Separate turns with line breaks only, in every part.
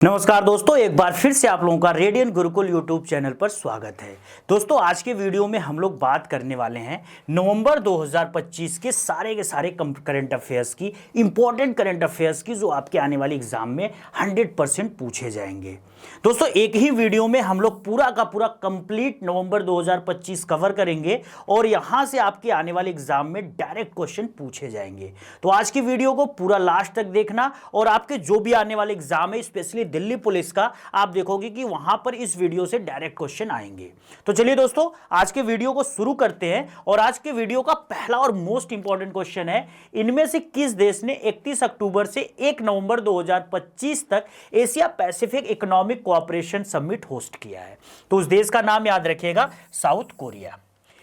नमस्कार दोस्तों, एक बार फिर से आप लोगों का रेडियन गुरुकुल यूट्यूब चैनल पर स्वागत है। दोस्तों, आज के वीडियो में हम लोग बात करने वाले हैं नवंबर 2025 के सारे करंट अफेयर्स की, इंपॉर्टेंट करंट अफेयर्स की, जो आपके आने वाले एग्जाम में 100% पूछे जाएंगे। दोस्तों, एक ही वीडियो में हम लोग पूरा का पूरा कंप्लीट नवंबर 2025 कवर करेंगे और यहां से आपके आने वाले एग्जाम में डायरेक्ट क्वेश्चन पूछे जाएंगे। तो आज की वीडियो को पूरा लास्ट तक देखना और आपके जो भी आने वाले एग्जाम है, स्पेशली दिल्ली पुलिस का, आप देखोगे कि वहां पर इस वीडियो से डायरेक्ट क्वेश्चन आएंगे। तो चलिए दोस्तों, आज के वीडियो को शुरू करते हैं और आज के वीडियो का पहला और मोस्ट इंपॉर्टेंट क्वेश्चन है, इनमें से किस देश ने 31 अक्टूबर से 1 नवंबर 2025 तक Asia Pacific economic cooperation summit host किया है? तो उस देश का नाम याद रखिएगा, साउथ कोरिया।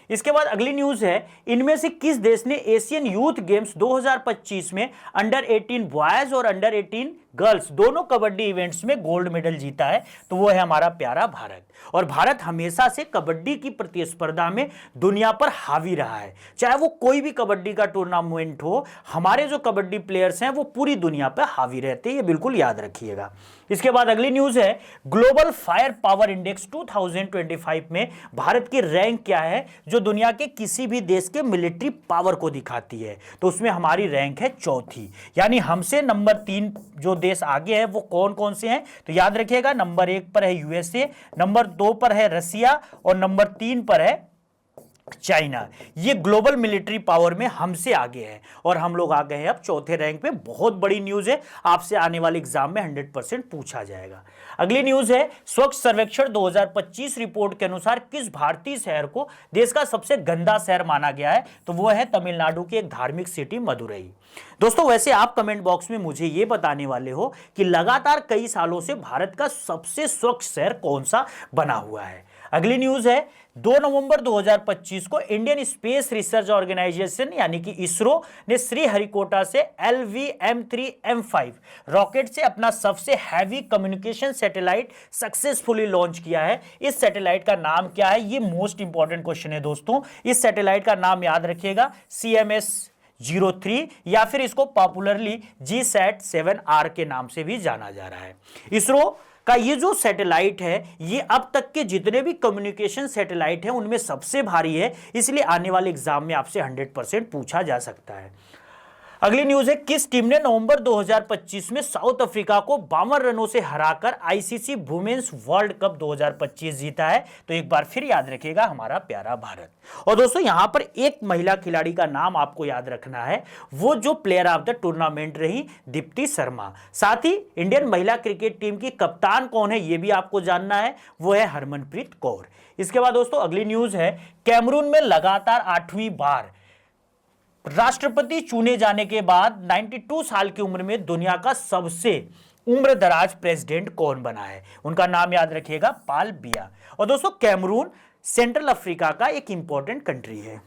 इसके बाद अगली न्यूज है, इनमें से किस देश ने एशियन यूथ गेम्स 2025 में अंडर 18 बॉयज और अंडर 18 गर्ल्स दोनों कबड्डी इवेंट्स में गोल्ड मेडल जीता है? तो वो है हमारा प्यारा भारत। और भारत हमेशा से कबड्डी की प्रतिस्पर्धा में दुनिया पर हावी रहा है। चाहे वो कोई भी कबड्डी का टूर्नामेंट हो, हमारे जो कबड्डी प्लेयर्स हैं वो पूरी दुनिया पर हावी रहते हैं, ये बिल्कुल याद रखिएगा। इसके बाद अगली न्यूज है, ग्लोबल फायर पावर इंडेक्स 2025 में भारत की रैंक क्या है, जो दुनिया के किसी भी देश के मिलिट्री पावर को दिखाती है? तो उसमें हमारी रैंक है चौथी, यानी हमसे नंबर 3 जो देश आगे है वो कौन कौन से हैं? तो याद रखिएगा, नंबर 1 पर है यूएसए, नंबर 2 पर है रसिया और नंबर 3 पर है चाइना। ये ग्लोबल मिलिट्री पावर में हमसे आगे है और हम लोग आ गए हैं अब चौथे रैंक पे। बहुत बड़ी न्यूज है, आपसे आने वाले एग्जाम में 100% पूछा जाएगा। अगली न्यूज है, स्वच्छ सर्वेक्षण 2025 रिपोर्ट के अनुसार किस भारतीय शहर को देश का सबसे गंदा शहर माना गया है? तो वो है तमिलनाडु की एक धार्मिक सिटी मदुरई। दोस्तों, वैसे आप कमेंट बॉक्स में मुझे ये बताने वाले हो कि लगातार कई सालों से भारत का सबसे स्वच्छ शहर कौन सा बना हुआ है? अगली न्यूज है, 2 नवंबर 2025 को इंडियन स्पेस रिसर्च ऑर्गेनाइजेशन यानी कि इसरो ने श्रीहरिकोटा से LVM-3M5 रॉकेट से अपना सबसे heavy communication satellite successfully launch किया है। इस सैटेलाइट का नाम क्या है? ये मोस्ट इंपॉर्टेंट क्वेश्चन है दोस्तों। इस सैटेलाइट का नाम याद रखिएगा, CMS-03, या फिर इसको पॉपुलरली GSAT-7R के नाम से भी जाना जा रहा है। इसरो का ये जो सैटेलाइट है, ये अब तक के जितने भी कम्युनिकेशन सैटेलाइट हैं उनमें सबसे भारी है, इसलिए आने वाले एग्जाम में आपसे 100% पूछा जा सकता है। अगली न्यूज है, किस टीम ने नवंबर 2025 में साउथ अफ्रीका को 52 रनों से हराकर ICC वुमेन्स वर्ल्ड कप 2025 जीता है? तो एक बार फिर याद रखिएगा, हमारा प्यारा भारत। और दोस्तों, यहां पर एक महिला खिलाड़ी का नाम आपको याद रखना है, वो जो प्लेयर ऑफ द टूर्नामेंट रही, दीप्ति शर्मा। साथ ही इंडियन महिला क्रिकेट टीम की कप्तान कौन है, ये भी आपको जानना है, वो है हरमनप्रीत कौर। इसके बाद दोस्तों अगली न्यूज है, कैमरून में लगातार 8वीं बार राष्ट्रपति चुने जाने के बाद 92 साल की उम्र में दुनिया का सबसे उम्रदराज प्रेसिडेंट कौन बना है? उनका नाम याद रखिएगा, पाल बिया। और दोस्तों, कैमरून सेंट्रल अफ्रीका का एक इंपॉर्टेंट कंट्री है।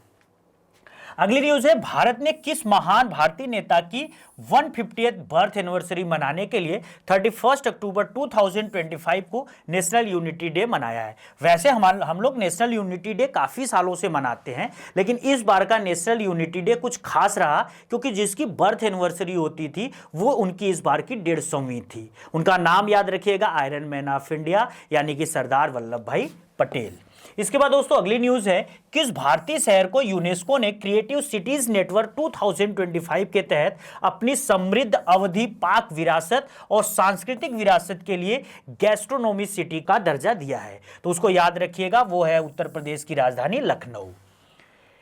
अगली न्यूज है, भारत ने किस महान भारतीय नेता की 150th बर्थ एनिवर्सरी मनाने के लिए 31 अक्टूबर 2025 को नेशनल यूनिटी डे मनाया है? वैसे हम लोग नेशनल यूनिटी डे काफी सालों से मनाते हैं, लेकिन इस बार का नेशनल यूनिटी डे कुछ खास रहा, क्योंकि जिसकी बर्थ एनिवर्सरी होती थी वो उनकी इस बार की 150वीं थी। उनका नाम याद रखिएगा, आयरन मैन ऑफ इंडिया यानी कि सरदार वल्लभ भाई पटेल। इसके बाद दोस्तों अगली न्यूज है, किस भारतीय शहर को यूनेस्को ने क्रिएटिव सिटीज नेटवर्क 2025 के तहत अपनी समृद्ध अवधि पाक विरासत और सांस्कृतिक विरासत के लिए गैस्ट्रोनोमी सिटी का दर्जा दिया है? तो उसको याद रखिएगा, वो है उत्तर प्रदेश की राजधानी लखनऊ।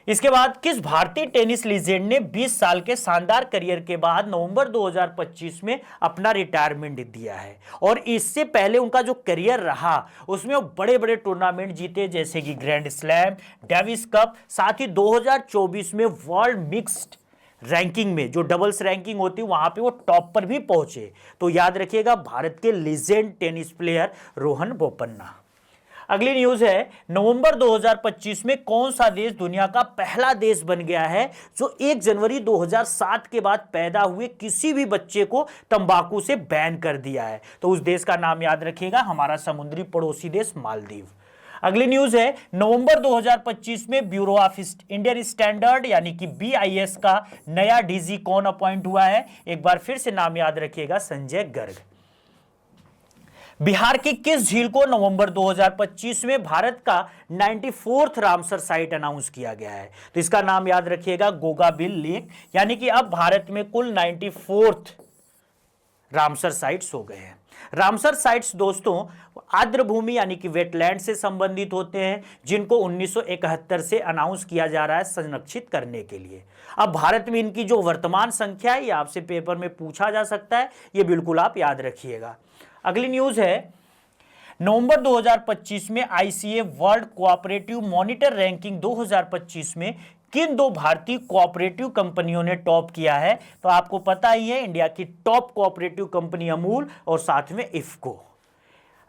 इसके बाद किस भारतीय टेनिस लीजेंड ने 20 साल के शानदार करियर के बाद नवंबर 2025 में अपना रिटायरमेंट दिया है? और इससे पहले उनका जो करियर रहा उसमें वो बड़े बड़े टूर्नामेंट जीते, जैसे कि ग्रैंड स्लैम, डेविस कप, साथ ही 2024 में वर्ल्ड मिक्स्ड रैंकिंग में जो डबल्स रैंकिंग होती है वहां पे वो टॉप पर भी पहुंचे। तो याद रखिएगा, भारत के legend tennis player Rohan Bopanna. अगली न्यूज है, नवंबर 2025 में कौन सा देश दुनिया का पहला देश बन गया है जो 1 जनवरी 2007 के बाद पैदा हुए किसी भी बच्चे को तंबाकू से बैन कर दिया है? तो उस देश का नाम याद रखिएगा, हमारा समुद्री पड़ोसी देश मालदीव। अगली न्यूज है, नवंबर 2025 में ब्यूरो ऑफ इंडियन स्टैंडर्ड यानी कि BIS का नया DG कौन अपॉइंट हुआ है? एक बार फिर से नाम याद रखिएगा, संजय गर्ग। बिहार की किस झील को नवंबर 2025 में भारत का 94th रामसर साइट अनाउंस किया गया है? तो इसका नाम याद रखिएगा, गोगाबिल लेक। यानी कि अब भारत में कुल 94th रामसर साइट्स हो गए हैं। रामसर साइट्स दोस्तों आर्द्र भूमि यानी कि वेटलैंड से संबंधित होते हैं, जिनको 1971 से अनाउंस किया जा रहा है संरक्षित करने के लिए। अब भारत में इनकी जो वर्तमान संख्या है, ये आपसे पेपर में पूछा जा सकता है, ये बिल्कुल आप याद रखिएगा। अगली न्यूज है, नवंबर 2025 में ICA world cooperative monitor ranking 2025 में किन दो भारतीय कोऑपरेटिव कंपनियों ने टॉप किया है? तो आपको पता ही है, इंडिया की टॉप कोऑपरेटिव कंपनी अमूल और साथ में इफ्को।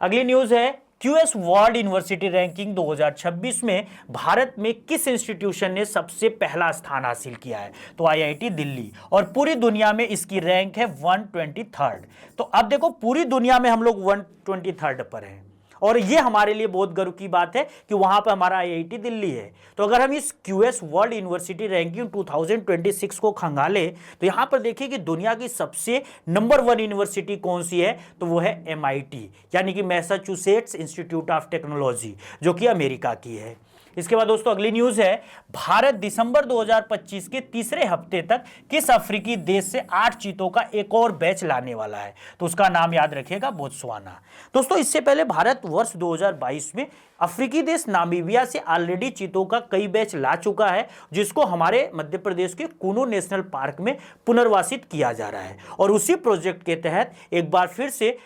अगली न्यूज है, क्यूएस वर्ल्ड यूनिवर्सिटी रैंकिंग 2026 में भारत में किस इंस्टीट्यूशन ने सबसे पहला स्थान हासिल किया है? तो आईआईटी दिल्ली। और पूरी दुनिया में इसकी रैंक है 123rd। तो अब देखो, पूरी दुनिया में हम लोग 123rd पर हैं, और ये हमारे लिए बहुत गर्व की बात है कि वहां पर हमारा आईआईटी दिल्ली है। तो अगर हम इस क्यूएस वर्ल्ड यूनिवर्सिटी रैंकिंग 2026 को खंगाले, तो यहां पर देखिए कि दुनिया की सबसे नंबर 1 यूनिवर्सिटी कौन सी है? तो वो है एमआईटी, यानी कि मैसाचुसेट्स इंस्टीट्यूट ऑफ टेक्नोलॉजी, जो कि अमेरिका की है। इसके बाद दोस्तों अगली न्यूज है, भारत दिसंबर 2025 के तीसरे हफ्ते तक किस अफ्रीकी देश से 8 चीतों का एक और बैच लाने वाला है? तो उसका नाम याद रखिएगा, बोत्सवाना। दोस्तों इससे पहले भारत वर्ष 2022 में अफ्रीकी देश नामीबिया से ऑलरेडी चीतों का कई बैच ला चुका है, जिसको हमारे मध्य प्रदेश के कुनो नेशनल पार्क में पुनर्वासित किया जा रहा है। और उसी प्रोजेक्ट के तहत एक बार फिर से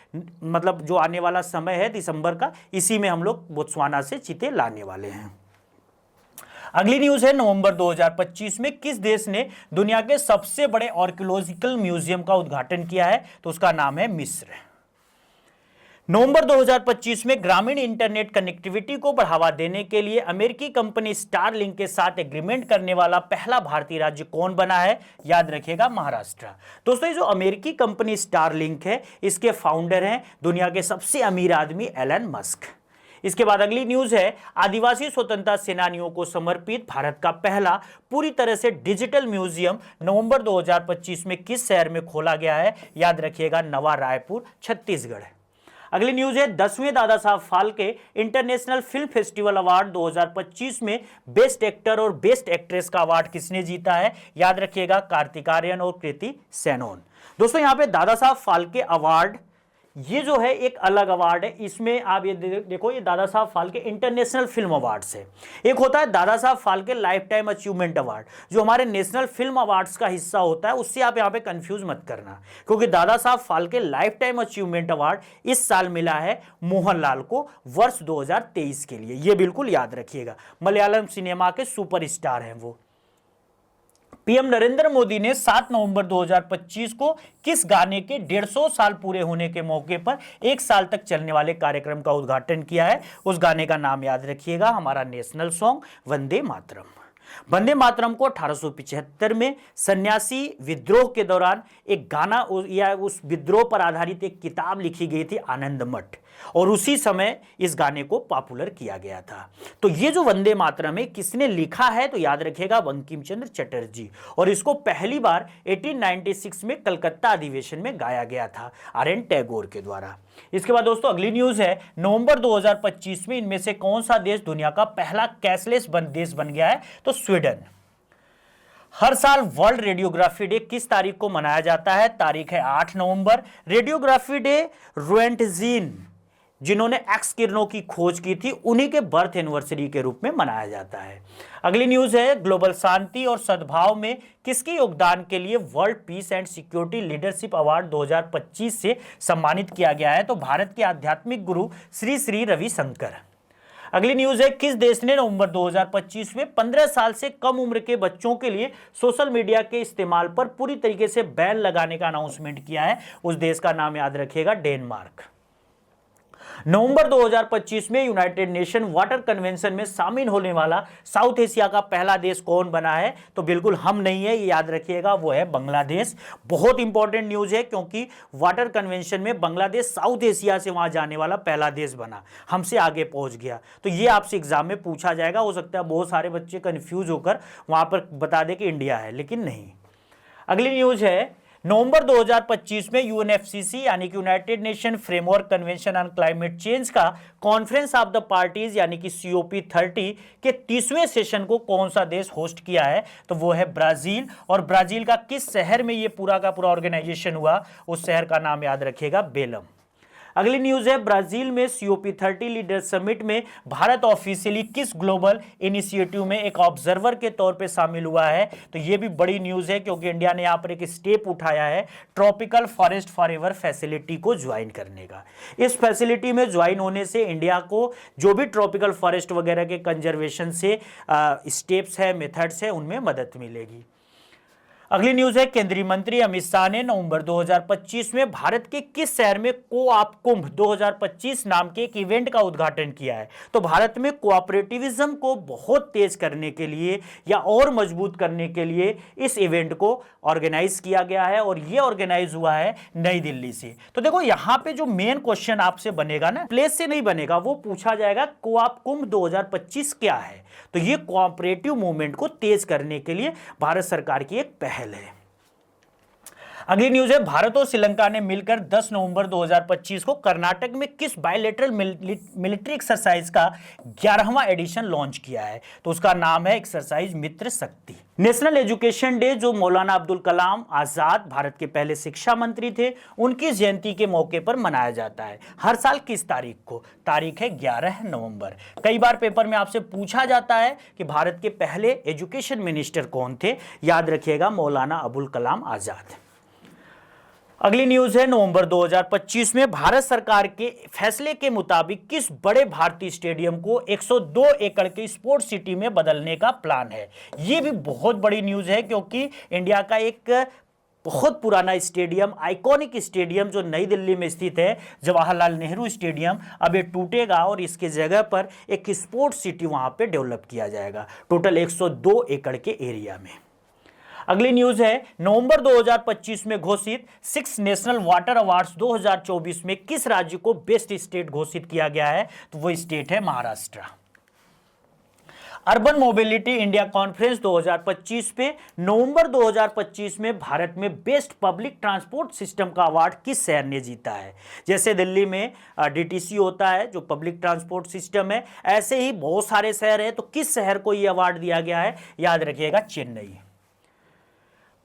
मतलब जो आने वाला समय है दिसंबर का, इसी में हम लोग बोत्सवाना से चीते लाने वाले हैं। अगली न्यूज है, नवंबर 2025 में किस देश ने दुनिया के सबसे बड़े आर्कियोलॉजिकल म्यूजियम का उद्घाटन किया है? तो उसका नाम है मिस्र। नवंबर 2025 में ग्रामीण इंटरनेट कनेक्टिविटी को बढ़ावा देने के लिए अमेरिकी कंपनी स्टारलिंक के साथ एग्रीमेंट करने वाला पहला भारतीय राज्य कौन बना है? याद रखिएगा, महाराष्ट्र। दोस्तों ये जो अमेरिकी कंपनी स्टारलिंक है, इसके फाउंडर हैं दुनिया के सबसे अमीर आदमी एलन मस्क। इसके बाद अगली न्यूज है, आदिवासी स्वतंत्रता सेनानियों को समर्पित भारत का पहला पूरी तरह से डिजिटल म्यूजियम नवंबर 2025 में किस शहर में खोला गया है? याद रखिएगा, नवा रायपुर, छत्तीसगढ़। अगली न्यूज है, 10वें Dada Saheb Phalke international film festival award 2025 में बेस्ट एक्टर और बेस्ट एक्ट्रेस का अवार्ड किसने जीता है? याद रखिएगा, कार्तिक आर्यन और कृति सेनन। दोस्तों यहाँ पे दादा साहब फाल्के अवार्ड, ये जो है एक अलग अवार्ड है। इसमें आप ये देखो, ये Dada Saheb Phalke international film awards है। एक होता है Dada Saheb Phalke life time achievement award, जो हमारे नेशनल फिल्म अवार्ड्स का हिस्सा होता है। उससे आप यहाँ पे कंफ्यूज मत करना, क्योंकि Dada Saheb Phalke life time achievement award इस साल मिला है मोहनलाल को वर्ष 2023 के लिए। ये बिल्कुल याद रखिएगा, मलयालम सिनेमा के सुपरस्टार हैं वो। पीएम नरेंद्र मोदी ने 7 नवंबर 2025 को किस गाने के 150 साल पूरे होने के मौके पर 1 साल तक चलने वाले कार्यक्रम का उद्घाटन किया है? उस गाने का नाम याद रखिएगा, हमारा नेशनल सॉन्ग वंदे मातरम। वंदे मातरम को 1875 में सन्यासी विद्रोह के दौरान एक गाना या उस विद्रोह पर आधारित एक किताब लिखी गई थी, आनंद मठ, और उसी समय इस गाने को पॉपुलर किया गया था। तो ये जो वंदे मातरम है, किसने लिखा है? तो याद रखिएगा, बंकिम चंद्र चटर्जी। और इसको पहली बार 1896 में कलकत्ता अधिवेशन में गाया गया था आर.एन. टैगोर के द्वारा। इसके बाद दोस्तों अगली न्यूज है, नवंबर 2025 में इनमें से कौन सा देश दुनिया का पहला कैशलेस देश बन गया है? तो स्वीडन। हर साल वर्ल्ड रेडियोग्राफी डे किस तारीख को मनाया जाता है? तारीख है 8 नवंबर। रेडियोग्राफी डे रोएंटजीन, जिन्होंने एक्स किरणों की खोज की थी, उन्हीं के बर्थ एनिवर्सरी के रूप में मनाया जाता है। अगली न्यूज है, ग्लोबल शांति और सद्भाव में किसके योगदान के लिए world peace and security leadership award 2025 से सम्मानित किया गया है? तो भारत के आध्यात्मिक गुरु श्री श्री रविशंकर। अगली न्यूज है, किस देश ने नवंबर 2025 में 15 साल से कम उम्र के बच्चों के लिए सोशल मीडिया के इस्तेमाल पर पूरी तरीके से बैन लगाने का अनाउंसमेंट किया है? उस देश का नाम याद रखिएगा, डेनमार्क। नवंबर 2025 में यूनाइटेड नेशन वाटर कन्वेंशन में शामिल होने वाला साउथ एशिया का पहला देश कौन बना है? तो बिल्कुल हम नहीं है, ये याद रखिएगा, वो है बांग्लादेश। बहुत इंपॉर्टेंट न्यूज है, क्योंकि वाटर कन्वेंशन में बांग्लादेश साउथ एशिया से वहां जाने वाला पहला देश बना, हमसे आगे पहुंच गया। तो ये आपसे एग्जाम में पूछा जाएगा। हो सकता है बहुत सारे बच्चे कंफ्यूज होकर वहां पर बता दे कि इंडिया है, लेकिन नहीं। अगली न्यूज है, नवंबर 2025 में यूएनएफसीसी यानी कि United nation framework convention on climate change का कॉन्फ्रेंस ऑफ द पार्टीज यानी कि COP30 के 30वें सेशन को कौन सा देश होस्ट किया है? तो वो है ब्राजील। और ब्राजील का किस शहर में ये पूरा का पूरा ऑर्गेनाइजेशन हुआ? उस शहर का नाम याद रखिएगा, बेलम। अगली न्यूज है, ब्राजील में COP30 लीडर समिट में भारत ऑफिशियली किस ग्लोबल इनिशिएटिव में एक ऑब्जर्वर के तौर पे शामिल हुआ है? तो ये भी बड़ी न्यूज है क्योंकि इंडिया ने यहां पर एक स्टेप उठाया है ट्रॉपिकल फॉरेस्ट फॉरएवर फैसिलिटी को ज्वाइन करने का। इस फैसिलिटी में ज्वाइन होने से इंडिया को जो भी ट्रॉपिकल फॉरेस्ट वगैरह के कंजर्वेशन से स्टेप्स है, मेथड्स है, उनमें मदद मिलेगी। अगली न्यूज है, केंद्रीय मंत्री अमित शाह ने नवंबर 2025 में भारत के किस शहर में कोऑप कुंभ 2025 नाम के एक इवेंट का उद्घाटन किया है? तो भारत में कोऑपरेटिविज्म को बहुत तेज करने के लिए या और मजबूत करने के लिए इस इवेंट को ऑर्गेनाइज किया गया है और यह ऑर्गेनाइज हुआ है नई दिल्ली से। तो देखो यहां पे जो मेन क्वेश्चन आपसे बनेगा ना, प्लेस से नहीं बनेगा, वो पूछा जाएगा कोऑप कुंभ 2025 क्या है? तो ये कोऑपरेटिव मूवमेंट को तेज करने के लिए भारत सरकार की एक पहल है। अगली न्यूज है, भारत और श्रीलंका ने मिलकर 10 नवंबर 2025 को कर्नाटक में किस बायलैटरल मिलिट्री एक्सरसाइज का 11वां एडिशन लॉन्च किया है? तो उसका नाम है एक्सरसाइज मित्र शक्ति। नेशनल एजुकेशन डे, जो मौलाना अब्दुल कलाम आजाद भारत के पहले शिक्षा मंत्री थे, उनकी जयंती के मौके पर मनाया जाता है हर साल किस तारीख को? तारीख है 11 नवंबर। कई बार पेपर में आपसे पूछा जाता है कि भारत के पहले एजुकेशन मिनिस्टर कौन थे? याद रखिएगा, मौलाना अबुल कलाम आजाद। अगली न्यूज है, नवंबर 2025 में भारत सरकार के फैसले के मुताबिक किस बड़े भारतीय स्टेडियम को 102 एकड़ के स्पोर्ट्स सिटी में बदलने का प्लान है? यह भी बहुत बड़ी न्यूज है क्योंकि इंडिया का एक बहुत पुराना स्टेडियम, आइकॉनिक स्टेडियम जो नई दिल्ली में स्थित है, जवाहरलाल नेहरू स्टेडियम, अब ये टूटेगा और इसके जगह पर एक स्पोर्ट्स सिटी वहां पे डेवलप किया जाएगा, टोटल 102 एकड़ के एरिया में। अगली न्यूज है, नवंबर 2025 में घोषित 6 नेशनल वाटर अवार्ड्स 2024 में किस राज्य को बेस्ट स्टेट घोषित किया गया है? तो वो स्टेट है Maharashtra. Urban mobility India conference 2025 पे नवंबर 2025 में भारत में बेस्ट पब्लिक ट्रांसपोर्ट सिस्टम का अवार्ड किस शहर ने जीता है? जैसे दिल्ली में DTC होता है जो पब्लिक ट्रांसपोर्ट सिस्टम है, ऐसे ही बहुत सारे शहर हैं, तो किस शहर को यह अवार्ड दिया गया है? याद रखिएगा, चेन्नई।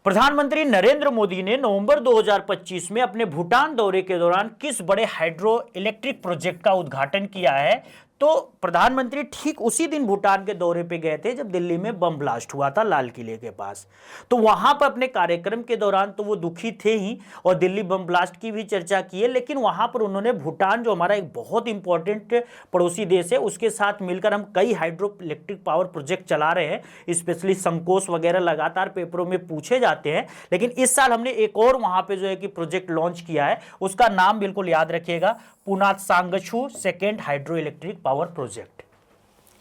प्रधानमंत्री नरेंद्र मोदी ने नवंबर 2025 में अपने भूटान दौरे के दौरान किस बड़े हाइड्रो इलेक्ट्रिक प्रोजेक्ट का उद्घाटन किया है? तो प्रधानमंत्री ठीक उसी दिन भूटान के दौरे पे गए थे जब दिल्ली में बम ब्लास्ट हुआ था लाल किले के पास। तो वहां पर अपने कार्यक्रम के दौरान तो वो दुखी थे ही और दिल्ली बम ब्लास्ट की भी चर्चा की है, लेकिन वहां पर उन्होंने भूटान जो हमारा एक बहुत इंपॉर्टेंट पड़ोसी देश है उसके साथ मिलकर हम कई हाइड्रो इलेक्ट्रिक पावर प्रोजेक्ट चला रहे हैं, स्पेशली संकोस वगैरह लगातार पेपरों में पूछे जाते हैं, लेकिन इस साल हमने एक और वहां पर जो है कि प्रोजेक्ट लॉन्च किया है, उसका नाम बिल्कुल याद रखिएगा, Punatsangchhu second hydro electric power project.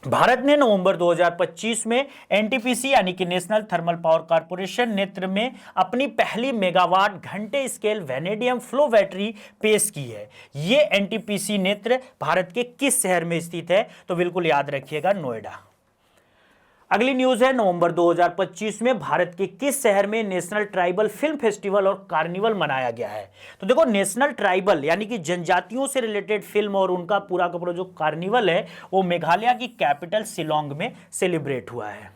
Bharat ने नवंबर 2025 में NTPC यानी कि नेशनल थर्मल पावर कॉर्पोरेशन नेत्र में अपनी पहली मेगावाट घंटे स्केल वैनेडियम फ्लो बैटरी पेश की है। यह NTPC नेत्र भारत के किस शहर में स्थित है? तो बिल्कुल याद रखिएगा, नोएडा। अगली न्यूज है, नवंबर 2025 में भारत के किस शहर में नेशनल ट्राइबल फिल्म फेस्टिवल और कार्निवल मनाया गया है? तो देखो, नेशनल ट्राइबल यानी कि जनजातियों से रिलेटेड फिल्म और उनका पूरा का पूरा जो कार्निवल है वो मेघालय की कैपिटल शिलोंग में सेलिब्रेट हुआ है।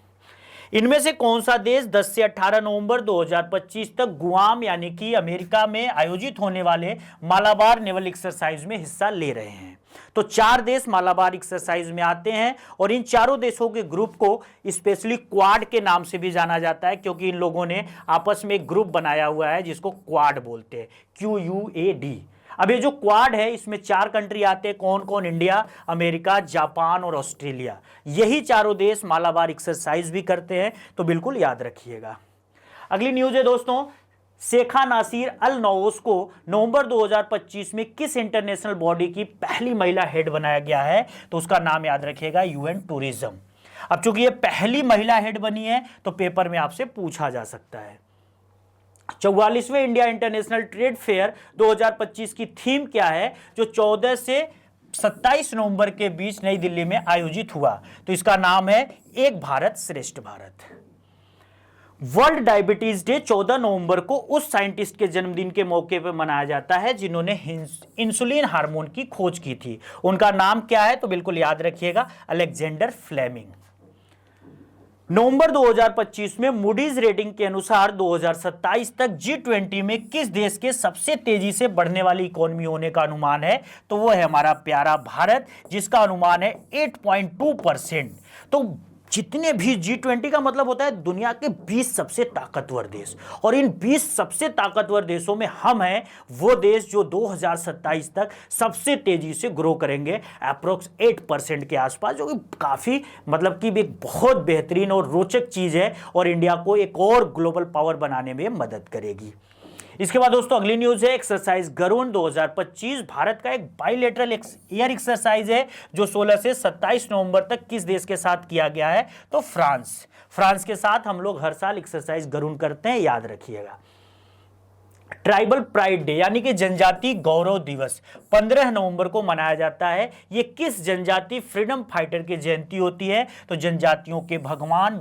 इनमें से कौन सा देश 10 से 18 नवंबर 2025 तक गुआम यानी कि अमेरिका में आयोजित होने वाले मालाबार नेवल एक्सरसाइज में हिस्सा ले रहे हैं? तो 4 देश मालाबार एक्सरसाइज में आते हैं और इन चारों देशों के ग्रुप को स्पेशली क्वाड के नाम से भी जाना जाता है क्योंकि इन लोगों ने आपस में एक ग्रुप बनाया हुआ है जिसको क्वाड बोलते हैं, QUAD। अब ये जो क्वाड है इसमें 4 कंट्री आते हैं, कौन कौन? इंडिया, अमेरिका, जापान और ऑस्ट्रेलिया। यही चारों देश मालाबार एक्सरसाइज भी करते हैं, तो बिल्कुल याद रखिएगा। अगली न्यूज है दोस्तों, शेखा नासिर अल नौस को नवंबर 2025 में किस इंटरनेशनल बॉडी की पहली महिला हेड बनाया गया है? तो उसका नाम याद रखिएगा, UN टूरिज्म। अब चूंकि ये पहली महिला हेड बनी है तो पेपर में आपसे पूछा जा सकता है। 44वें इंडिया इंटरनेशनल ट्रेड फेयर 2025 की थीम क्या है जो 14 से 27 नवंबर के बीच नई दिल्ली में आयोजित हुआ? तो इसका नाम है एक भारत श्रेष्ठ भारत। वर्ल्ड डायबिटीज डे 14 नवंबर को उस साइंटिस्ट के जन्मदिन के मौके पर मनाया जाता है जिन्होंने इंसुलिन हार्मोन की खोज की थी। उनका नाम क्या है? तो बिल्कुल याद रखिएगा, अलेक्जेंडर फ्लेमिंग। नवंबर 2025 में मूडीज रेटिंग के अनुसार 2027 तक G20 में किस देश के सबसे तेजी से बढ़ने वाली इकोनॉमी होने का अनुमान है? तो वो है हमारा प्यारा भारत, जिसका अनुमान है 8.2%। तो जितने भी G20 का मतलब होता है दुनिया के 20 सबसे ताकतवर देश, और इन 20 सबसे ताकतवर देशों में हम हैं वो देश जो 2027 तक सबसे तेजी से ग्रो करेंगे, अप्रोक्स 8% के आसपास, जो कि काफ़ी मतलब कि एक बहुत बेहतरीन और रोचक चीज़ है और इंडिया को एक और ग्लोबल पावर बनाने में मदद करेगी। इसके बाद दोस्तों अगली न्यूज है एक्सरसाइज गरुण 2025। भारत का एक बाइलेटरल एयर एक्सरसाइज है जो 16 से 27 नवंबर तक किस देश के साथ किया गया है? तो फ्रांस के साथ हम लोग हर साल एक्सरसाइज गरुण करते हैं, याद रखिएगा। ट्राइबल प्राइड डे यानी कि जनजाति गौरव दिवस 15 नवंबर को मनाया जाता है। यह किस जनजाति फ्रीडम फाइटर की जयंती होती है? तो जनजातियों के भगवान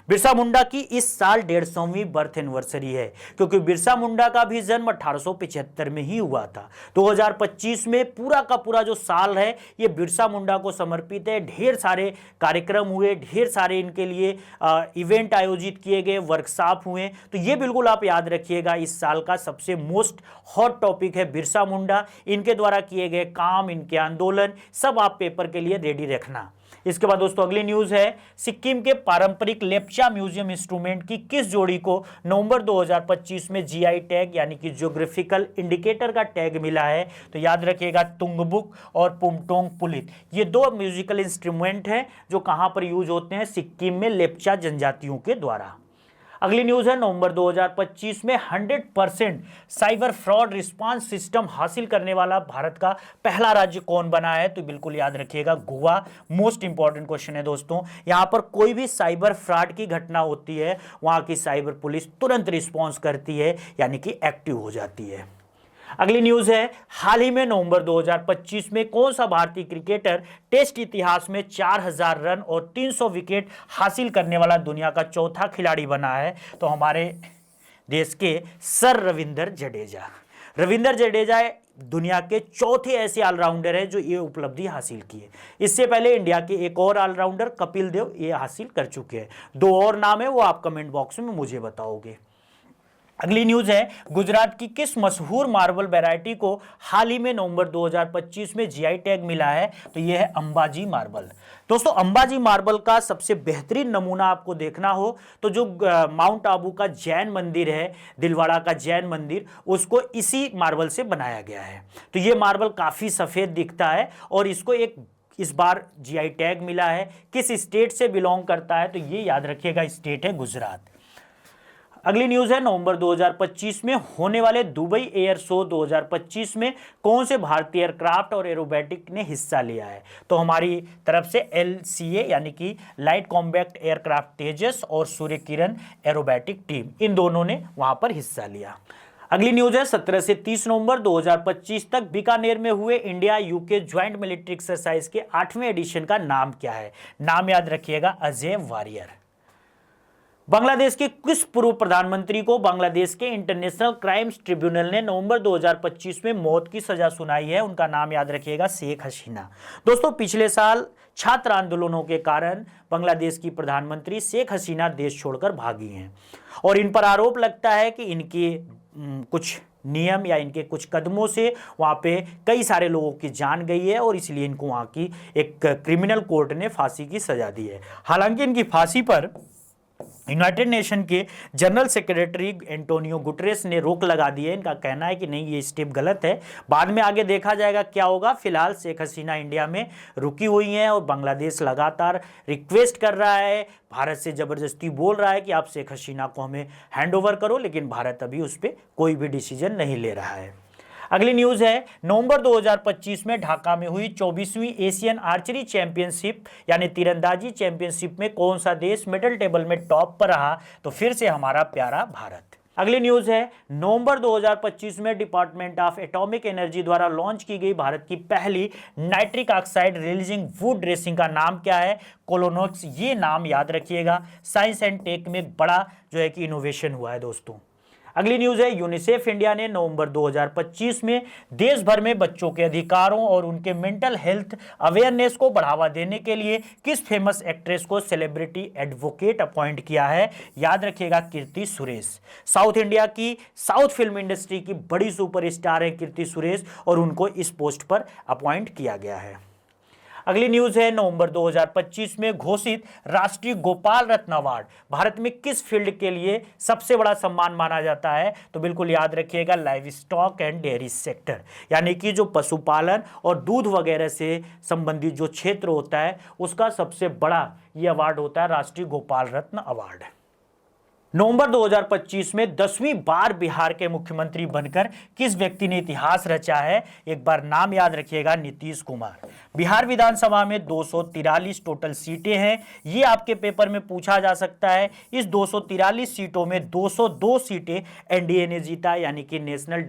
बिरसा मुंडा की इस साल 150वीं बर्थ एनिवर्सरी है, क्योंकि बिरसा मुंडा का भी जन्म 1875 में ही हुआ था। 2025 में पूरा का पूरा जो साल है ये बिरसा मुंडा को समर्पित है। ढेर सारे कार्यक्रम हुए, ढेर सारे इनके लिए इवेंट आयोजित किए गए, वर्कशॉप हुए। तो ये बिल्कुल आप याद रखिएगा, इस साल का सबसे मोस्ट हॉट टॉपिक है बिरसा मुंडा। इनके द्वारा किए गए काम, इनके आंदोलन सब आप पेपर के लिए रेडी रखना। इसके बाद दोस्तों अगली न्यूज है सिक्किम के पारंपरिक लेप्चा म्यूजियम इंस्ट्रूमेंट की किस जोड़ी को नवंबर 2025 में जीआई टैग यानी कि ज्योग्राफिकल इंडिकेटर का टैग मिला है? तो याद रखिएगा तुंगबुक और पुमटोंग पुलित, ये दो म्यूजिकल इंस्ट्रूमेंट हैं जो कहां पर यूज होते हैं? सिक्किम में लेप्चा जनजातियों के द्वारा। अगली न्यूज है नवंबर 2025 में 100% साइबर फ्रॉड रिस्पांस सिस्टम हासिल करने वाला भारत का पहला राज्य कौन बना है? तो बिल्कुल याद रखिएगा गोवा। मोस्ट इंपॉर्टेंट क्वेश्चन है दोस्तों, यहां पर कोई भी साइबर फ्रॉड की घटना होती है वहां की साइबर पुलिस तुरंत रिस्पॉन्स करती है, यानी कि एक्टिव हो जाती है। अगली न्यूज है हाल ही में नवंबर 2025 में कौन सा भारतीय क्रिकेटर टेस्ट इतिहास में 4000 रन और 300 विकेट हासिल करने वाला दुनिया का चौथा खिलाड़ी बना है? तो हमारे देश के सर रविंदर जडेजा दुनिया के चौथे ऐसे ऑलराउंडर है जो ये उपलब्धि हासिल की है। इससे पहले इंडिया के एक और ऑलराउंडर कपिल देव ये हासिल कर चुके हैं। दो और नाम है वो आप कमेंट बॉक्स में मुझे बताओगे। अगली न्यूज है गुजरात की किस मशहूर मार्बल वैरायटी को हाल ही में नवंबर 2025 में जीआई टैग मिला है? तो यह है अंबाजी मार्बल। दोस्तों अंबाजी मार्बल का सबसे बेहतरीन नमूना आपको देखना हो तो जो माउंट आबू का जैन मंदिर है, दिलवाड़ा का जैन मंदिर, उसको इसी मार्बल से बनाया गया है। तो ये मार्बल काफ़ी सफ़ेद दिखता है और इसको इस बार जीआई टैग मिला है। किस स्टेट से बिलोंग करता है? तो ये याद रखिएगा, स्टेट है गुजरात। अगली न्यूज है नवंबर 2025 में होने वाले दुबई एयर शो 2025 में कौन से भारतीय एयरक्राफ्ट और एरोबैटिक ने हिस्सा लिया है? तो हमारी तरफ से LCA यानी कि लाइट कॉम्बैक्ट एयरक्राफ्ट तेजस और सूर्य किरण एरोबैटिक टीम, इन दोनों ने वहां पर हिस्सा लिया। अगली न्यूज है 17 से 30 नवंबर 2025 तक बीकानेर में हुए India UK joint military exercise के 8वें एडिशन का नाम क्या है? नाम याद रखिएगा, अजय वॉरियर। बांग्लादेश के किस पूर्व प्रधानमंत्री को बांग्लादेश के इंटरनेशनल क्राइम्स ट्रिब्यूनल ने नवंबर 2025 में मौत की सजा सुनाई है? उनका नाम याद रखिएगा, शेख हसीना। दोस्तों पिछले साल छात्र आंदोलनों के कारण बांग्लादेश की प्रधानमंत्री शेख हसीना देश छोड़कर भागी हैं और इन पर आरोप लगता है कि इनके कुछ नियम या इनके कुछ कदमों से वहाँ पे कई सारे लोगों की जान गई है और इसलिए इनको वहाँ की एक क्रिमिनल कोर्ट ने फांसी की सजा दी है। हालांकि इनकी फांसी पर यूनाइटेड नेशन के जनरल सेक्रेटरी एंटोनियो गुटरेस ने रोक लगा दी है। इनका कहना है कि नहीं, ये स्टेप गलत है, बाद में आगे देखा जाएगा क्या होगा। फिलहाल शेख हसीना इंडिया में रुकी हुई हैं और बांग्लादेश लगातार रिक्वेस्ट कर रहा है, भारत से ज़बरदस्ती बोल रहा है कि आप शेख हसीना को हमें हैंडओवर करो, लेकिन भारत अभी उस पर कोई भी डिसीजन नहीं ले रहा है। अगली न्यूज़ है नवंबर 2025 में ढाका में हुई 24वीं एशियन आर्चरी चैंपियनशिप यानी तीरंदाजी चैंपियनशिप में कौन सा देश मेडल टेबल में टॉप पर रहा? तो फिर से हमारा प्यारा भारत। अगली न्यूज है, नवंबर 2025 में डिपार्टमेंट ऑफ एटॉमिक एनर्जी द्वारा लॉन्च की गई भारत की पहली nitric oxide releasing would racing का नाम क्या है? कोलोनॉक्स। ये नाम याद रखिएगा। साइंस एंड टेक में बड़ा जो है कि इनोवेशन हुआ है दोस्तों। अगली न्यूज है, यूनिसेफ इंडिया ने नवंबर 2025 में देश भर में बच्चों के अधिकारों और उनके मेंटल हेल्थ अवेयरनेस को बढ़ावा देने के लिए किस फेमस एक्ट्रेस को सेलिब्रिटी एडवोकेट अपॉइंट किया है? याद रखिएगा, कीर्ति सुरेश। साउथ इंडिया की साउथ फिल्म इंडस्ट्री की बड़ी सुपरस्टार है कीर्ति सुरेश और उनको इस पोस्ट पर अपॉइंट किया गया है। अगली न्यूज है, नवंबर 2025 में घोषित राष्ट्रीय गोपाल रत्न अवार्ड भारत में किस फील्ड के लिए सबसे बड़ा सम्मान माना जाता है? तो बिल्कुल याद रखिएगा, live stock and dairy sector, यानी कि जो पशुपालन और दूध वगैरह से संबंधित जो क्षेत्र होता है उसका सबसे बड़ा ये अवार्ड होता है राष्ट्रीय गोपाल रत्न अवार्ड। नवंबर 2025 में 10वीं बार बिहार के मुख्यमंत्री बनकर किस व्यक्ति ने इतिहास रचा है? एक बार नाम याद रखिएगा, नीतीश कुमार। बिहार विधानसभा में 243 टोटल सीटें हैं। ये आपके पेपर में पूछा जा सकता है। इस 243 सीटों में 202 सीटें एनडीए ने जीता, यानी कि नेशनल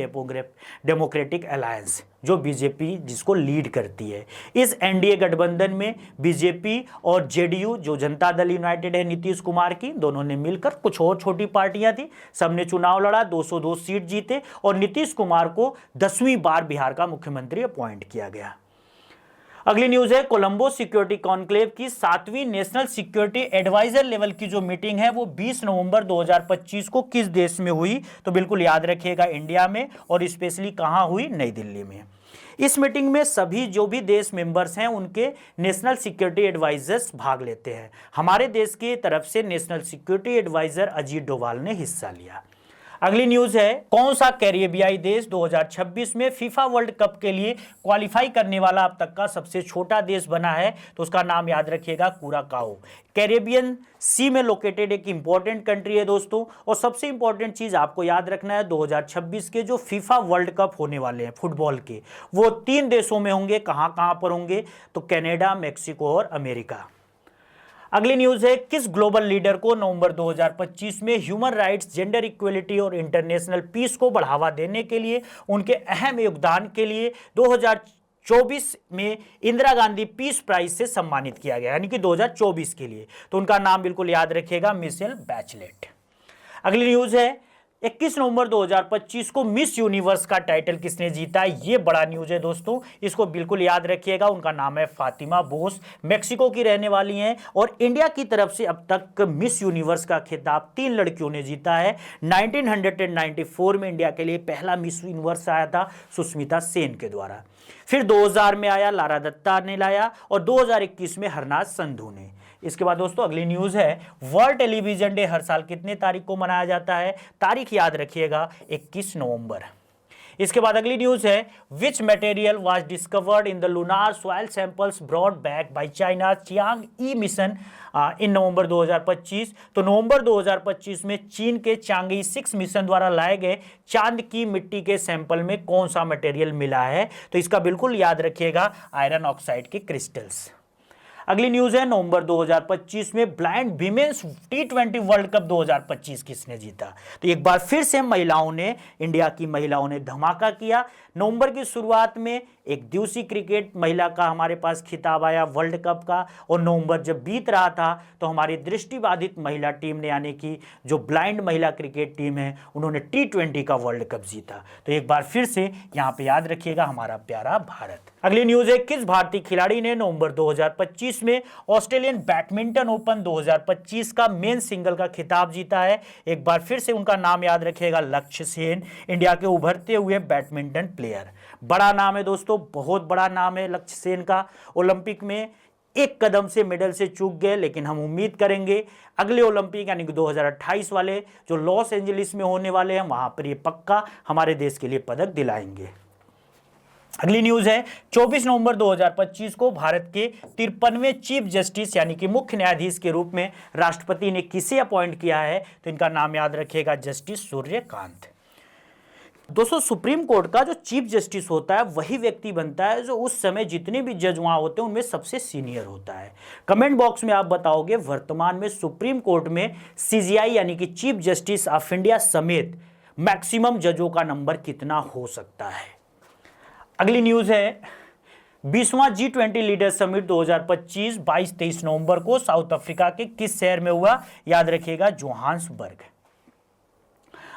डेमोक्रेटिक अलायंस, जो बीजेपी जिसको लीड करती है। इस एनडीए गठबंधन में बीजेपी और जेडीयू, जो जनता दल यूनाइटेड है नीतीश कुमार की, दोनों ने मिलकर, कुछ और छोटी पार्टियां थी, सबने चुनाव लड़ा, 202 सीट जीते और नीतीश कुमार को 10वीं बार बिहार का मुख्यमंत्री अपॉइंट किया गया। अगली न्यूज है, कोलंबो सिक्योरिटी कॉन्क्लेव की 7वीं नेशनल सिक्योरिटी एडवाइजर लेवल की जो मीटिंग है वो 20 नवंबर 2025 को किस देश में हुई? तो बिल्कुल याद रखिएगा, इंडिया में, और स्पेशली कहां हुई? नई दिल्ली में। इस मीटिंग में सभी जो भी देश मेंबर्स हैं उनके नेशनल सिक्योरिटी एडवाइजर्स भाग लेते हैं। हमारे देश की तरफ से national security adviser Ajit Doval ने हिस्सा लिया। अगली न्यूज है, कौन सा कैरेबियाई देश 2026 में फीफा वर्ल्ड कप के लिए क्वालिफाई करने वाला अब तक का सबसे छोटा देश बना है? तो उसका नाम याद रखिएगा, कुराकाओ। कैरेबियन सी में लोकेटेड एक इंपॉर्टेंट कंट्री है दोस्तों। और सबसे इंपॉर्टेंट चीज आपको याद रखना है, 2026 के जो फीफा वर्ल्ड कप होने वाले हैं फुटबॉल के, वो 3 देशों में होंगे। कहां कहां पर होंगे? तो कनाडा, मेक्सिको और अमेरिका। अगली न्यूज है, किस ग्लोबल लीडर को नवंबर 2025 में ह्यूमन राइट्स, जेंडर इक्वलिटी और इंटरनेशनल पीस को बढ़ावा देने के लिए उनके अहम योगदान के लिए 2024 में इंदिरा गांधी पीस प्राइज से सम्मानित किया गया, यानी कि 2024 के लिए? तो उनका नाम बिल्कुल याद रखिएगा, मिशेल बैचलेट। अगली न्यूज है, 21 नवंबर 2025 को मिस यूनिवर्स का टाइटल किसने जीता? ये बड़ा न्यूज है दोस्तों, इसको बिल्कुल याद रखिएगा। उनका नाम है फातिमा बोस, मेक्सिको की रहने वाली हैं और इंडिया की तरफ से अब तक मिस यूनिवर्स का खिताब 3 लड़कियों ने जीता है। 1994 में इंडिया के लिए पहला मिस यूनिवर्स आया था सुष्मिता सेन के द्वारा। फिर 2000 में आया, लारा दत्ता ने लाया, और 2021 में हरनाज संधू ने। इसके बाद दोस्तों अगली न्यूज है, वर्ल्ड टेलीविजन डे हर साल कितने तारीख को मनाया जाता है? तारीख याद रखिएगा, 21 नवंबर। इसके बाद अगली न्यूज है, which material was discovered in the lunar soil samples brought back by China Chang'e mission in November 2025? तो नवंबर 2025 में चीन के चांगी 6 मिशन द्वारा लाए गए चांद की मिट्टी के सैंपल में कौन सा मटेरियल मिला है? तो इसका बिल्कुल याद रखिएगा, आयरन ऑक्साइड के क्रिस्टल्स। अगली न्यूज है, नवंबर 2025 में blind women's T20 world cup 2025 किसने जीता? तो एक बार फिर से महिलाओं ने, इंडिया की महिलाओं ने धमाका किया। नवंबर की शुरुआत में एक दिवसीय क्रिकेट महिला का हमारे पास खिताब आया वर्ल्ड कप का, और नवंबर जब बीत रहा था तो हमारी दृष्टिबाधित महिला टीम ने, यानी कि जो ब्लाइंड महिला क्रिकेट टीम है, उन्होंने T20 का वर्ल्ड कप जीता। तो एक बार फिर से यहाँ पे याद रखिएगा, हमारा प्यारा भारत। अगली न्यूज है, किस भारतीय खिलाड़ी ने नवंबर 2025 में ऑस्ट्रेलियन बैडमिंटन ओपन 2025 का मेन सिंगल का खिताब जीता है? एक बार फिर से उनका नाम याद रखिएगा, लक्ष्य सेन, इंडिया के उभरते हुए बैडमिंटन प्लेयर। बड़ा नाम है दोस्तों, बहुत बड़ा नाम है लक्ष्य सेन का। ओलंपिक में एक कदम से मेडल से चूक गए, लेकिन हम उम्मीद करेंगे अगले ओलंपिक यानी कि 2028 वाले जो लॉस एंजलिस में होने वाले हैं, वहां पर ये पक्का हमारे देश के लिए पदक दिलाएंगे। अगली न्यूज है, 24 नवंबर 2025 को भारत के 53वें चीफ जस्टिस यानी कि मुख्य न्यायाधीश के रूप में राष्ट्रपति ने किसे अपॉइंट किया है? तो इनका नाम याद रखिएगा, जस्टिस सूर्यकांत। दोस्तों सुप्रीम कोर्ट का जो चीफ जस्टिस होता है वही व्यक्ति बनता है जो उस समय जितने भी जज वहां होते हैं उनमें सबसे सीनियर होता है। कमेंट बॉक्स में आप बताओगे वर्तमान में सुप्रीम कोर्ट में सीजीआई यानी कि चीफ जस्टिस ऑफ इंडिया समेत मैक्सिमम जजों का नंबर कितना हो सकता है। अगली न्यूज है 20वां G20 लीडर समिट 2025 22-23 नवंबर को साउथ अफ्रीका के किस शहर में हुआ? याद रखिएगा जोहान्सबर्ग।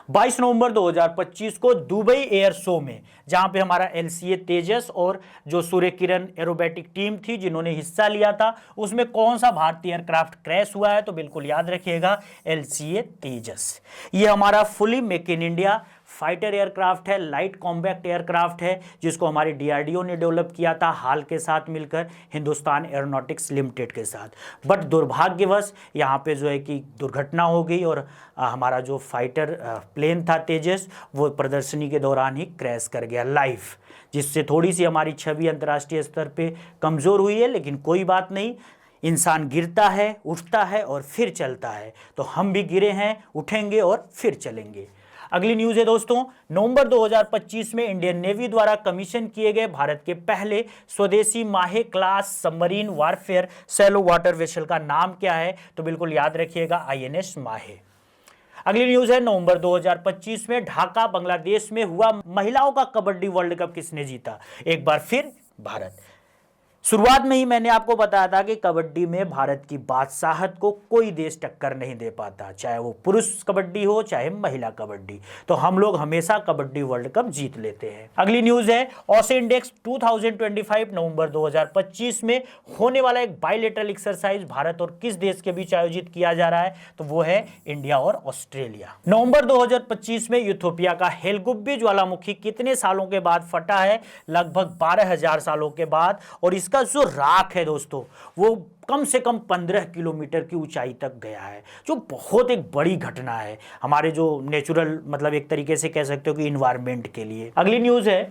22 नवंबर 2025 को दुबई एयर शो में, जहां पे हमारा LCA तेजस और जो सूर्य किरण एरोबेटिक टीम थी जिन्होंने हिस्सा लिया था, उसमें कौन सा भारतीय एयरक्राफ्ट क्रैश हुआ है? तो बिल्कुल याद रखिएगा LCA तेजस। ये हमारा fully make in India fighter aircraft है, लाइट कॉम्बैक्ट एयरक्राफ्ट है, जिसको हमारी DRDO ने डेवलप किया था हाल के साथ मिलकर हिंदुस्तान एरोनॉटिक्स लिमिटेड के साथ। बट दुर्भाग्यवश यहाँ पे जो है कि दुर्घटना हो गई और हमारा जो फाइटर प्लेन था तेजस वो प्रदर्शनी के दौरान ही क्रैश कर गया लाइव, जिससे थोड़ी सी हमारी छवि अंतर्राष्ट्रीय स्तर पे कमज़ोर हुई है। लेकिन कोई बात नहीं, इंसान गिरता है, उठता है और फिर चलता है। तो हम भी गिरे हैं, उठेंगे और फिर चलेंगे। अगली न्यूज़ है दोस्तों, नवंबर 2025 में इंडियन नेवी द्वारा कमीशन किए गए भारत के पहले स्वदेशी माहे class submarine warfare shallow water vessel का नाम क्या है? तो बिल्कुल याद रखिएगा INS माहे। अगली न्यूज़ है, नवंबर 2025 में ढाका बांग्लादेश में हुआ महिलाओं का कबड्डी वर्ल्ड कप किसने जीता? एक बार फिर भारत। शुरुआत में ही मैंने आपको बताया था कि कबड्डी में भारत की बादशाहत को कोई देश टक्कर नहीं दे पाता, चाहे वो पुरुष कबड्डी हो चाहे महिला कबड्डी। तो हम लोग हमेशा कबड्डी वर्ल्ड कप जीत लेते हैं। अगली न्यूज़ है, ऑसे इंडेक्स 2025 नवंबर 2025 में होने वाला एक बायलेटरल एक्सरसाइज भारत और किस देश के बीच आयोजित किया जा रहा है? तो वो है इंडिया और ऑस्ट्रेलिया। नवंबर 2025 में यूथोपिया का हेलगुब्बी ज्वालामुखी कितने सालों के बाद फटा है? लगभग 12,000 सालों के बाद। और इसका जो राख है दोस्तों वो कम से कम 15 किलोमीटर की ऊंचाई तक गया है, जो बहुत एक बड़ी घटना है हमारे जो नेचुरल, मतलब एक तरीके से कह सकते हो कि इन्वायरमेंट के लिए। अगली न्यूज़ है,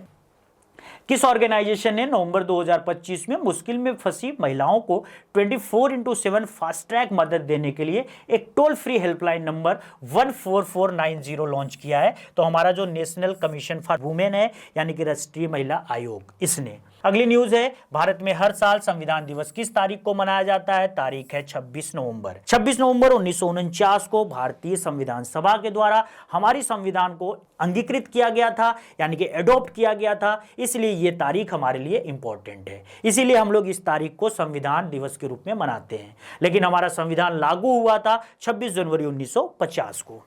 किस ऑर्गेनाइजेशन ने नवंबर 2025 में मुश्किल में फंसी महिलाओं को 24/7 फास्ट ट्रैक मदद देने के लिए एक toll free helpline number 14490 launch किया है? तो हमारा जो नेशनल कमीशन फॉर वुमेन है यानी कि राष्ट्रीय महिला आयोग, इसने। अगली न्यूज़ है, भारत में हर साल संविधान दिवस किस तारीख को मनाया जाता है? तारीख है 26 नवंबर। 26 नवंबर 1949 को भारतीय संविधान सभा के द्वारा हमारी संविधान को अंगीकृत किया गया था, यानी कि एडॉप्ट किया गया था। इसलिए ये तारीख हमारे लिए इंपॉर्टेंट है, इसीलिए हम लोग इस तारीख को संविधान दिवस के रूप में मनाते हैं। लेकिन हमारा संविधान लागू हुआ था 26 जनवरी 1950 को।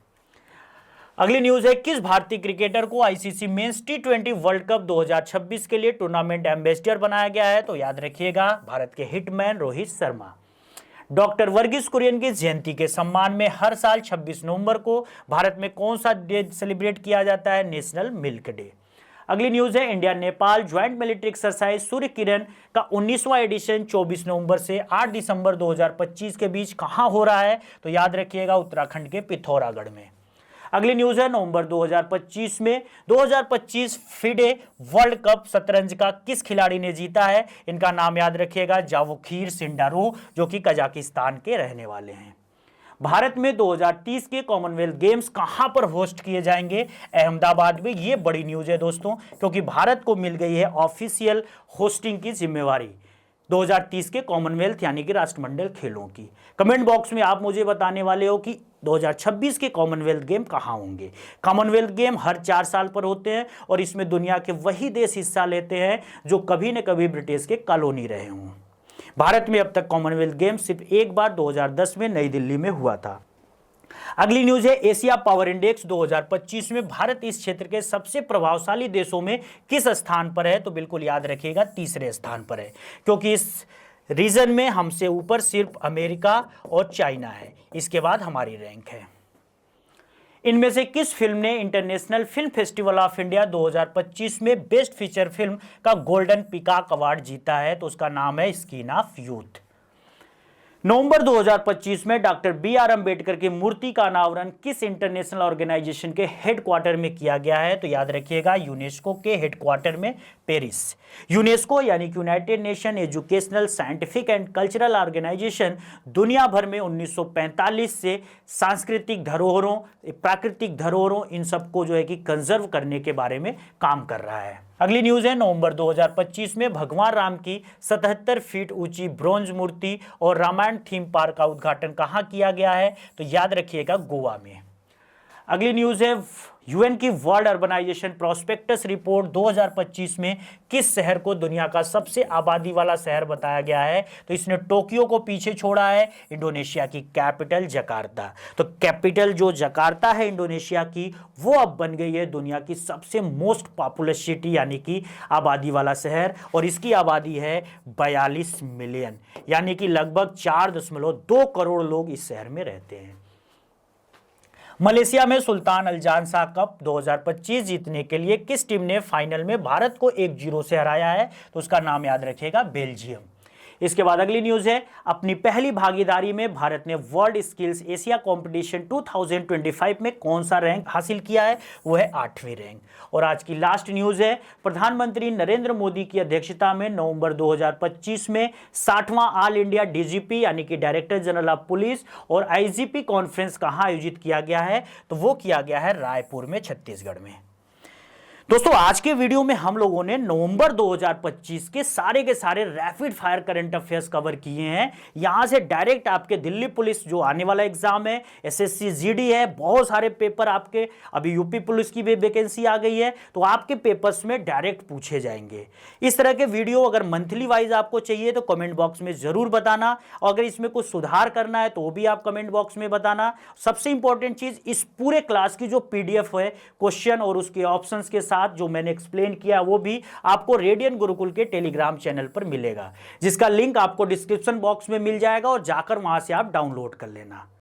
अगली न्यूज़ है, किस भारतीय क्रिकेटर को ICC mains T20 world cup 2026 के लिए टूर्नामेंट एम्बेसडर बनाया गया है? तो याद रखिएगा भारत के हिटमैन रोहित शर्मा। डॉक्टर वर्गीस कुरियन की जयंती के सम्मान में हर साल 26 नवंबर को भारत में कौन सा डे सेलिब्रेट किया जाता है? National milk day. अगली न्यूज़ है, India Nepal joint military exercise Surya Kiran का 19वां एडिशन 24 नवंबर से 8 दिसंबर 2025 के बीच कहां हो रहा है? तो याद रखिएगा उत्तराखंड के पिथौरागढ़ में। अगली न्यूज़ है, नवंबर 2025 में 2025 फिडे वर्ल्ड कप शतरंज का किस खिलाड़ी ने जीता है? इनका नाम याद रखिएगा जावोखिर सिंडारोव, जो कि कजाकिस्तान के रहने वाले हैं। भारत में 2030 के कॉमनवेल्थ गेम्स कहां पर होस्ट किए जाएंगे? अहमदाबाद में। ये बड़ी न्यूज़ है दोस्तों, क्योंकि भारत को मिल गई है ऑफिशियल होस्टिंग की जिम्मेवारी 2030 के कॉमनवेल्थ यानी कि राष्ट्रमंडल खेलों की। कमेंट बॉक्स में आप मुझे बताने वाले हो कि 2026 के कॉमनवेल्थ गेम कहाँ होंगे। कॉमनवेल्थ गेम हर 4 साल पर होते हैं और इसमें दुनिया के वही देश हिस्सा लेते हैं जो कभी न कभी ब्रिटिश के कॉलोनी रहे हों। भारत में अब तक कॉमनवेल्थ गेम सिर्फ एक बार 2010 में नई दिल्ली में हुआ था। अगली न्यूज़ है, एशिया पावर इंडेक्स 2025 में भारत इस क्षेत्र के सबसे प्रभावशाली देशों में किस स्थान पर है? तो बिल्कुल याद रखिएगा तीसरे स्थान पर है, क्योंकि इस रीजन में हमसे ऊपर सिर्फ अमेरिका और चाइना है, इसके बाद हमारी रैंक है। इनमें से किस फिल्म ने international film festival of India 2025 में बेस्ट फीचर फिल्म का गोल्डन पीकॉक अवार्ड जीता है? तो उसका नाम है स्किन ऑफ यूथ। नवंबर 2025 में डॉक्टर बी आर अम्बेडकर की मूर्ति का अनावरण किस इंटरनेशनल ऑर्गेनाइजेशन के हेडक्वार्टर में किया गया है? तो याद रखिएगा, यूनेस्को के हेडक्वार्टर में पेरिस। यूनेस्को यानी कि United Nation Educational, Scientific and Cultural Organisation दुनिया भर में 1945 से सांस्कृतिक धरोहरों, प्राकृतिक धरोहरों, इन सबको जो है कि कंजर्व करने के बारे में काम कर रहा है। अगली न्यूज है, नवंबर 2025 में भगवान राम की 77 फीट ऊंची ब्रॉन्ज मूर्ति और रामायण थीम पार्क का उद्घाटन कहां किया गया है? तो याद रखिएगा, गोवा में। अगली न्यूज है, यूएन की वर्ल्ड अर्बनाइजेशन प्रोस्पेक्टस रिपोर्ट 2025 में किस शहर को दुनिया का सबसे आबादी वाला शहर बताया गया है? तो इसने टोक्यो को पीछे छोड़ा है, इंडोनेशिया की कैपिटल जकार्ता। तो कैपिटल जो जकार्ता है इंडोनेशिया की, वो अब बन गई है दुनिया की सबसे मोस्ट पॉपुलस सिटी, यानी कि आबादी वाला शहर, और इसकी आबादी है 42 मिलियन, यानी कि लगभग 4.2 करोड़ लोग इस शहर में रहते हैं। मलेशिया में सुल्तान अल्जान शाह कप 2025 जीतने के लिए किस टीम ने फाइनल में भारत को 1-0 से हराया है? तो उसका नाम याद रखिएगा, बेल्जियम। इसके बाद अगली न्यूज है, अपनी पहली भागीदारी में भारत ने वर्ल्ड स्किल्स एशिया कंपटीशन 2025 में कौन सा रैंक हासिल किया है? वो है 8वीं रैंक। और आज की लास्ट न्यूज है, प्रधानमंत्री नरेंद्र मोदी की अध्यक्षता में नवंबर 2025 में 60वां ऑल इंडिया डीजीपी यानी कि डायरेक्टर जनरल ऑफ पुलिस और आईजीपी कॉन्फ्रेंस कहां आयोजित किया गया है? तो वो किया गया है रायपुर में, छत्तीसगढ़ में। दोस्तों, आज के वीडियो में हम लोगों ने नवंबर 2025 के सारे rapid fire current affairs cover किए हैं। यहां से डायरेक्ट आपके दिल्ली पुलिस जो आने वाला एग्जाम है, एसएससी जीडी है, बहुत सारे पेपर आपके, अभी यूपी पुलिस की भी वैकेंसी आ गई है, तो आपके पेपर्स में डायरेक्ट पूछे जाएंगे। इस तरह के वीडियो अगर मंथली वाइज आपको चाहिए तो कमेंट बॉक्स में जरूर बताना, और अगर इसमें कुछ सुधार करना है तो वो भी आप कमेंट बॉक्स में बताना। सबसे इंपॉर्टेंट चीज, इस पूरे क्लास की जो पीडीएफ है क्वेश्चन और उसके ऑप्शंस के साथ जो मैंने एक्सप्लेन किया, वो भी आपको रेडियन गुरुकुल के टेलीग्राम चैनल पर मिलेगा, जिसका लिंक आपको डिस्क्रिप्शन बॉक्स में मिल जाएगा, और जाकर वहां से आप डाउनलोड कर लेना।